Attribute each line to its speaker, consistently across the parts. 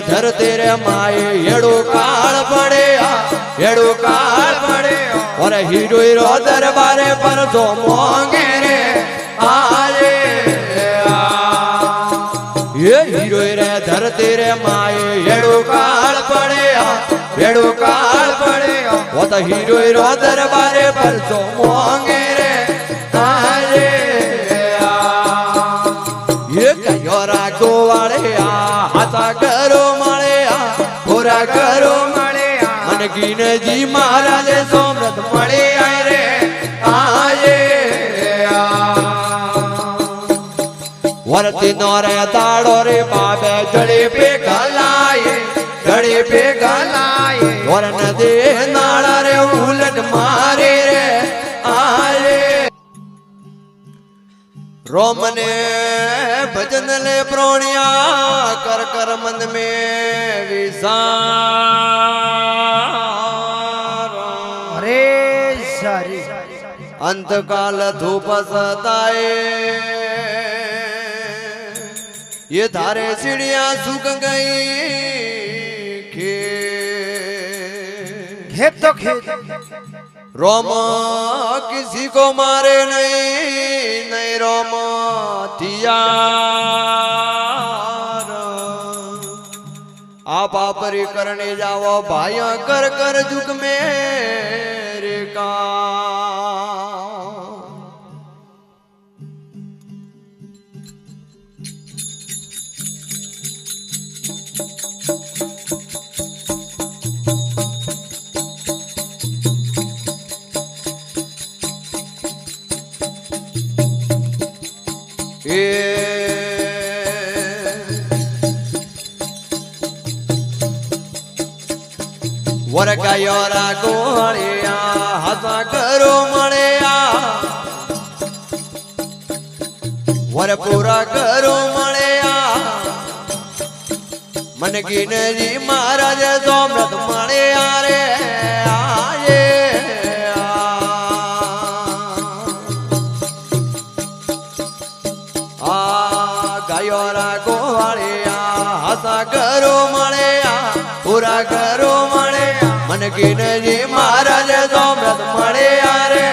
Speaker 1: धरती रे माए एड़ो काल पड़े एड़ो काल पड़े और हीरो हीरो दरबारे पर तो मोंगे रे आए ये हीरो रे धरती रे माए एड़ो काल पड़े एड़ो काल पड़े वो तो हीरो हीरो दरबारे पर तो मोंगे रे आए ये कयो रागो वाले हाथा करो मळे पूरा करो मळे मन कीने जी महाराज सोमरथ मळे आए रे आए वरती नोरे दाड़ो रे बाबे जड़े पे गलाए और नदे नाड़ा रे उलट मारे रे आए रोमने भजन ले प्रोणिया कर कर मन में विसार
Speaker 2: अरे सारी
Speaker 1: अंत काल धूप सताए ये धारे चिड़िया सूख गई
Speaker 2: खेत तो खेत
Speaker 1: रोम किसी को मारे नहीं रोम तियार आप आपरी करने जाओ भाइयों कर कर जुग मेरे का वर गयोरा गोलिया हसा करो मड़िया वर पूरा करो मड़िया मन की नजी महाराज सोमरथ मड़िया रे आए गयोरा गोलिया हसा करो मड़िया पूरा करो मड़िया मन की नजी महाराज सोमरथ मड़े रे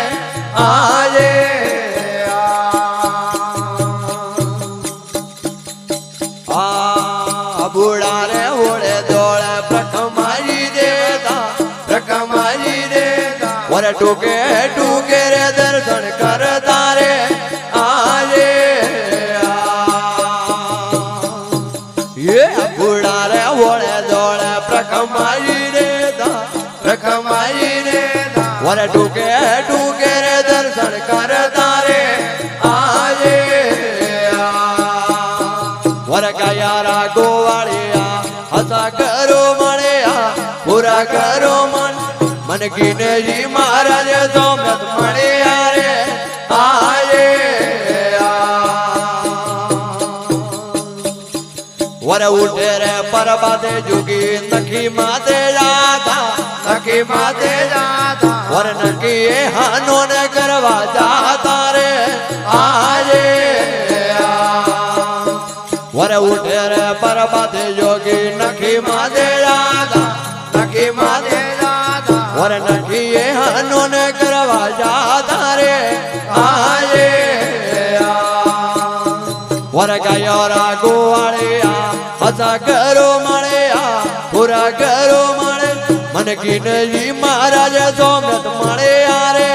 Speaker 1: आजे बूढ़ा रे ओढ़े दौड़े प्रकमारी देता और टूके टूके रे दर्शन करता रे आजे ये बूढ़ा रे ओढ़े दौड़े प्रकमारी वर टूके टूके रे दर्शन करता रे आजे वर गयारा गोवाड़िया हसा करो मड़िया पूरा करो मन की नजी महाराज सोमरथ मड़िया रे आजे वर उठे रे परबादे जुगी नखी माते जाता और नकी हानो ने करवा जाता रे आजे वर उठे रे परबादे जोगी नखी माते जाता और नकी हानो ने करवा जाता रे आजे वर गयोरा गोवाड़िया हसा करो मड़िया पूरा करो मन की नजी महाराज सोमरथ मड़े रे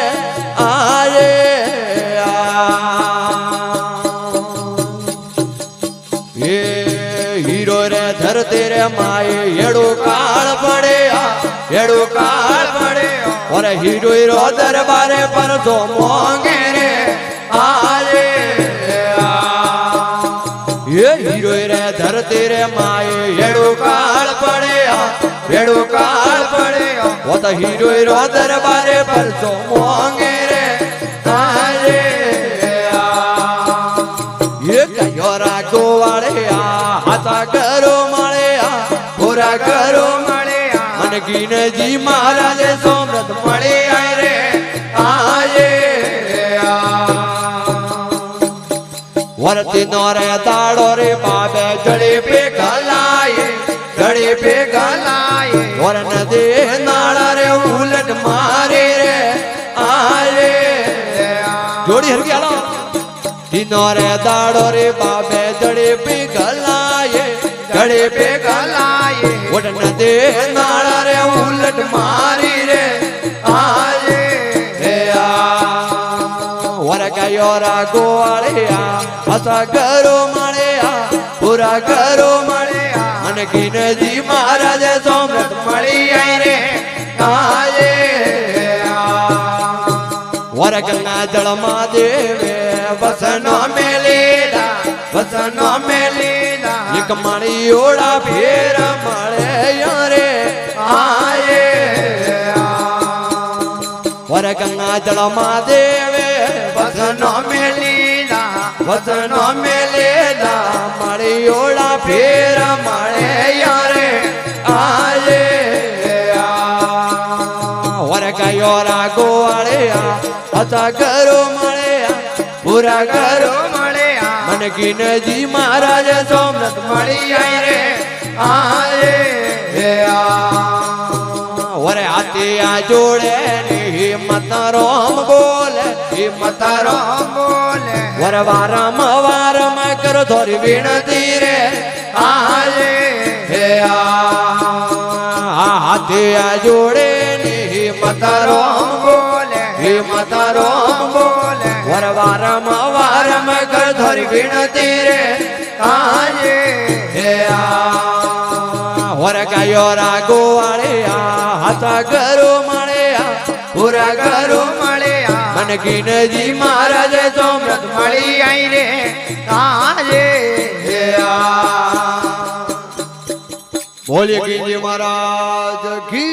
Speaker 1: आए ये हीरो रे धरती रे माए एड़ो काल पड़े और हीरो हीरो दरबारे पर तो मोंगे रे आए ये हीरो रे धरती रे माए एड़ो काल पड़े वो तो हीरो हीरो दरबारे पर तो मोंगे रे आए ये कयो रागो वाले हाथा करो मळे पूरा करो मळे मन की नजी महाराज सोमरथ मळे आए रे आए वरती नोरे दाड़ो रे बाबे जड़े पे જોડી હરકી હાલો દિનો રે દાડો રે બાબે જડે પે ગલાયે જડે પે
Speaker 2: ગલાયે
Speaker 1: ઓડન દે નાળા રે ઉલટ મારી રે
Speaker 2: આયે
Speaker 1: હે આ વરગાયો રા ગોવાળિયા હસા ગરો મળ્યા પૂરા ગરો મળ્યા અને કિનજી મહારાજ સોમરથ
Speaker 2: મળી આઈ રે આયે
Speaker 1: વર ગંગા જળમાં દેવે
Speaker 2: વસનો મેલીદા વસનો મેલીદા
Speaker 1: એક માળી ઓળા ફેર મળે રે
Speaker 2: આયે
Speaker 1: વર ગંગા જળમાં દેવે
Speaker 2: વસનો મેલીદા
Speaker 1: વસનો મેલેદા માળી ઓળા ફેર મળે રે આયે વર ગાયો રા ગોવાળિયા હતા ગરો મળ્યા પૂરા ગરો
Speaker 2: મળ્યા
Speaker 1: મન કિનજી મહારાજ સોમરથ
Speaker 2: મળી આઈ રે આયે
Speaker 1: વરે હાથી આ જોડે ને હિંમત રોમ બોલે હિંમત રોમ
Speaker 2: બોલે
Speaker 1: વર વારમ વારમ કરો થોડી વિનતી રે
Speaker 2: આયે
Speaker 1: હાથી આ જોડે ને હિંમત રોમ
Speaker 2: બોલે
Speaker 1: હિંમત રોમ
Speaker 2: બોલે
Speaker 1: વર વારમ વારમ કર થોડી વિનતી રે
Speaker 2: આયે
Speaker 1: વર ગાયો રા ગોવાળિયા હાથા ગરો મળ્યા પૂરા ગરો
Speaker 2: મળ્યા
Speaker 1: મન કિનજી મહારાજ સોમરથ
Speaker 2: મળી આઈ રે આયે
Speaker 1: બોલીએ કિનજી મહારાજ કી